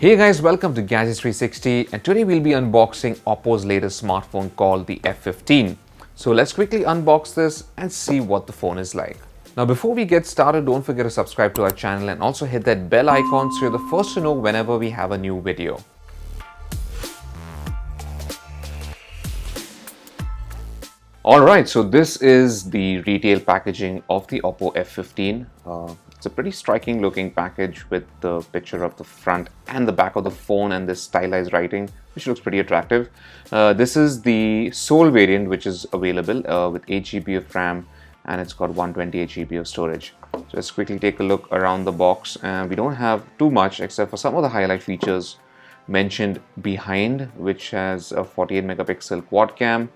Hey guys, welcome to Gadgets 360, and today we'll be unboxing Oppo's latest smartphone called the F15. So let's quickly unbox this and see what the phone is like. Now before we get started, don't forget to subscribe to our channel and also hit that bell icon so you're the first to know whenever we have a new video. Alright, so this is the retail packaging of the Oppo F15. It's a pretty striking looking package with the picture of the front and the back of the phone and this stylized writing, which looks pretty attractive. This is the sole variant which is available with 8GB of RAM, and it's got 128GB of storage. So let's quickly take a look around the box. We don't have too much except for some of the highlight features mentioned behind, which has a 48 megapixel quad cam.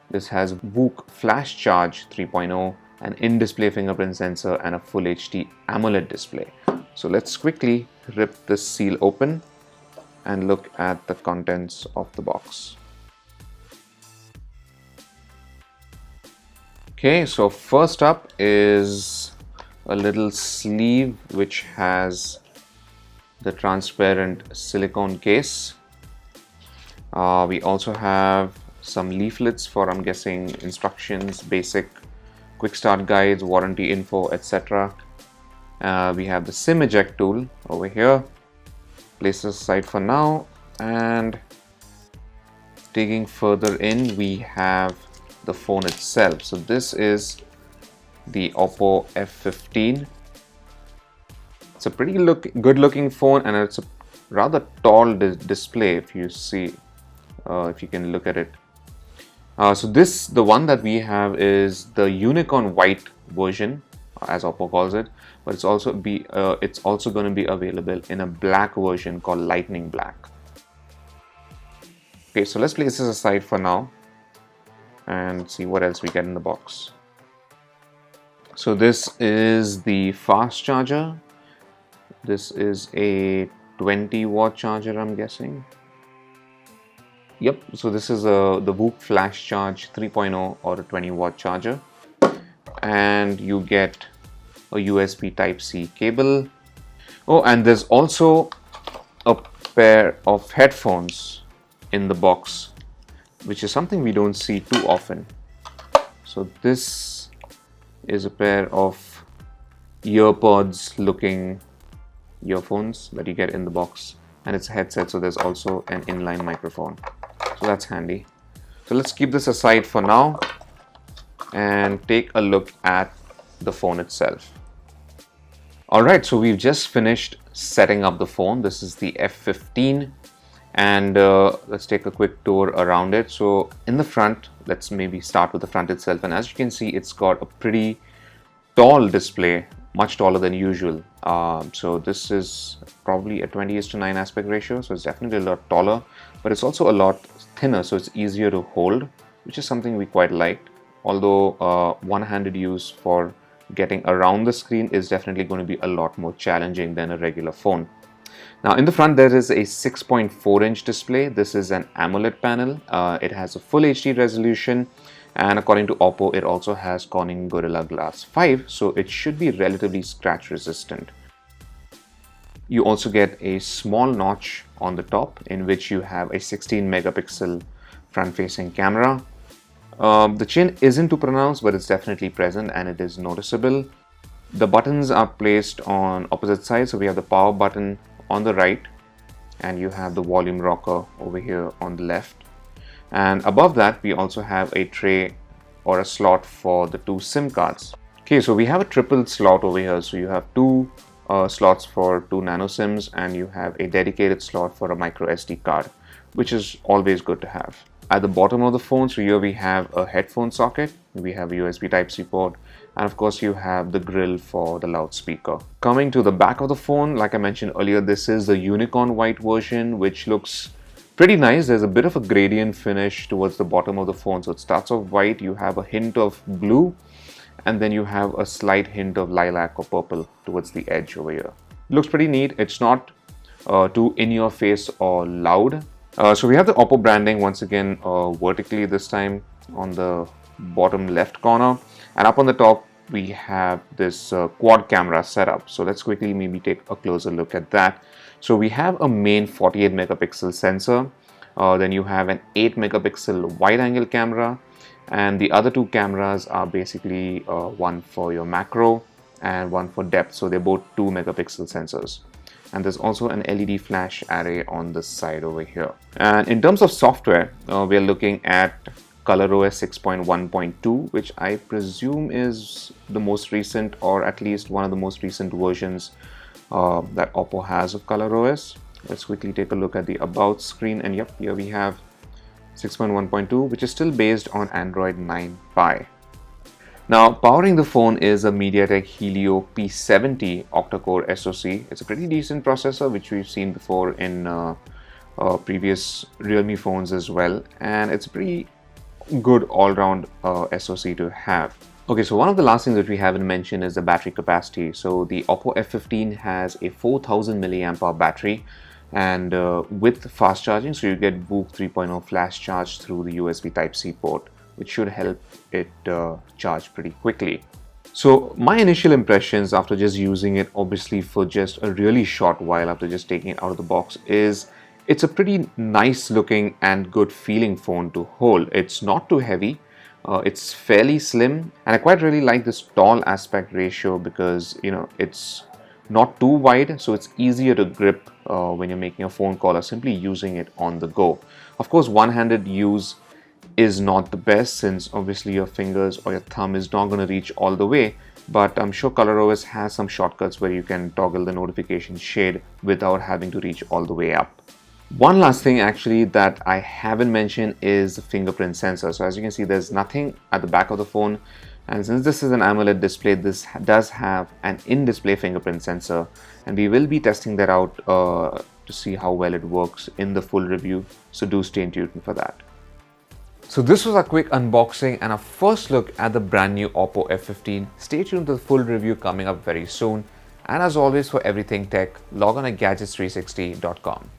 This has VOOC Flash Charge 3.0, an in-display fingerprint sensor, and a Full HD AMOLED display. So let's quickly rip this seal open and look at the contents of the box. Okay, so first up is a little sleeve which has the transparent silicone case. We also have some leaflets for, I'm guessing, instructions, basic quick start guides, warranty info, etc. We have the SIM eject tool over here. Place this aside for now, and digging further in, we have the phone itself. So this is the Oppo F15. It's a pretty good looking phone, and it's a rather tall display if you see, if you can look at it. So the one that we have is the unicorn white version, as Oppo calls it, but it's also going to be available in a black version called lightning black. Okay, so let's place this aside for now and see what else we get in the box. So this is the fast charger. This is a 20-watt charger, I'm guessing. Yep, so this is the VOOC Flash Charge 3.0 or a 20-watt charger, and you get a USB Type-C cable. Oh, and there's also a pair of headphones in the box, which is something we don't see too often. So this is a pair of earpods looking earphones that you get in the box, and it's a headset, so there's also an inline microphone. So that's handy. So let's keep this aside for now and take a look at the phone itself. Alright, so we've just finished setting up the phone. This is the F15, and let's take a quick tour around it. So in the front, let's maybe start with the front itself, and as you can see, it's got a pretty tall display, much taller than usual. So this is probably a 20:9 aspect ratio, so it's definitely a lot taller, but it's also a lot thinner, so it's easier to hold, which is something we quite liked. Although one-handed use for getting around the screen is definitely going to be a lot more challenging than a regular phone. Now in the front there is a 6.4-inch display. This is an AMOLED panel. It has a Full HD resolution, and according to Oppo, it also has Corning Gorilla Glass 5, so it should be relatively scratch resistant. You also get a small notch on the top in which you have a 16 megapixel front-facing camera. The chin isn't too pronounced, but it's definitely present and it is noticeable. The buttons are placed on opposite sides, so we have the power button on the right and you have the volume rocker over here on the left. And above that, we also have a tray or a slot for the two SIM cards. Okay, so we have a triple slot over here. So you have two slots for two nano SIMs, and you have a dedicated slot for a micro SD card, which is always good to have. At the bottom of the phone, so here we have a headphone socket, we have a USB Type-C port, and of course you have the grill for the loudspeaker. Coming to the back of the phone, like I mentioned earlier, this is the unicorn white version, which looks pretty nice. There's a bit of a gradient finish towards the bottom of the phone. So it starts off white, you have a hint of blue, and then you have a slight hint of lilac or purple towards the edge over here. It looks pretty neat. It's not too in your face or loud. So we have the Oppo branding once again vertically this time on the bottom left corner, and up on the top we have this quad camera setup. So let's quickly maybe take a closer look at that. So we have a main 48 megapixel sensor, then you have an 8 megapixel wide angle camera, and the other two cameras are basically one for your macro and one for depth, so they're both 2 megapixel sensors. And there's also an LED flash array on the side over here. And in terms of software, we are looking at ColorOS 6.1.2, which I presume is the most recent, or at least one of the most recent versions that Oppo has of ColorOS. Let's quickly take a look at the About screen, and yep, here we have 6.1.2, which is still based on Android 9 Pie. Now, powering the phone is a MediaTek Helio P70 octa-core SoC. It's a pretty decent processor, which we've seen before in previous Realme phones as well, and it's pretty good all-round SoC to have. Okay, so one of the last things that we haven't mentioned is the battery capacity. So the Oppo F15 has a 4000 milliamp hour battery, and with fast charging, so you get VOOC 3.0 flash charge through the USB Type-C port, which should help it charge pretty quickly. So my initial impressions after just using it, obviously for just a really short while after just taking it out of the box, is it's a pretty nice looking and good feeling phone to hold. It's not too heavy, it's fairly slim, and I quite really like this tall aspect ratio because, you know, it's not too wide, so it's easier to grip when you're making a phone call or simply using it on the go. Of course, one-handed use is not the best, since obviously your fingers or your thumb is not going to reach all the way, but I'm sure ColorOS has some shortcuts where you can toggle the notification shade without having to reach all the way up. One last thing actually that I haven't mentioned is the fingerprint sensor. So as you can see, there's nothing at the back of the phone, and since this is an AMOLED display, this does have an in-display fingerprint sensor, and we will be testing that out to see how well it works in the full review, so do stay tuned for that. So this was a quick unboxing and a first look at the brand new Oppo F15. Stay tuned to the full review coming up very soon, and as always, for everything tech, log on at gadgets360.com.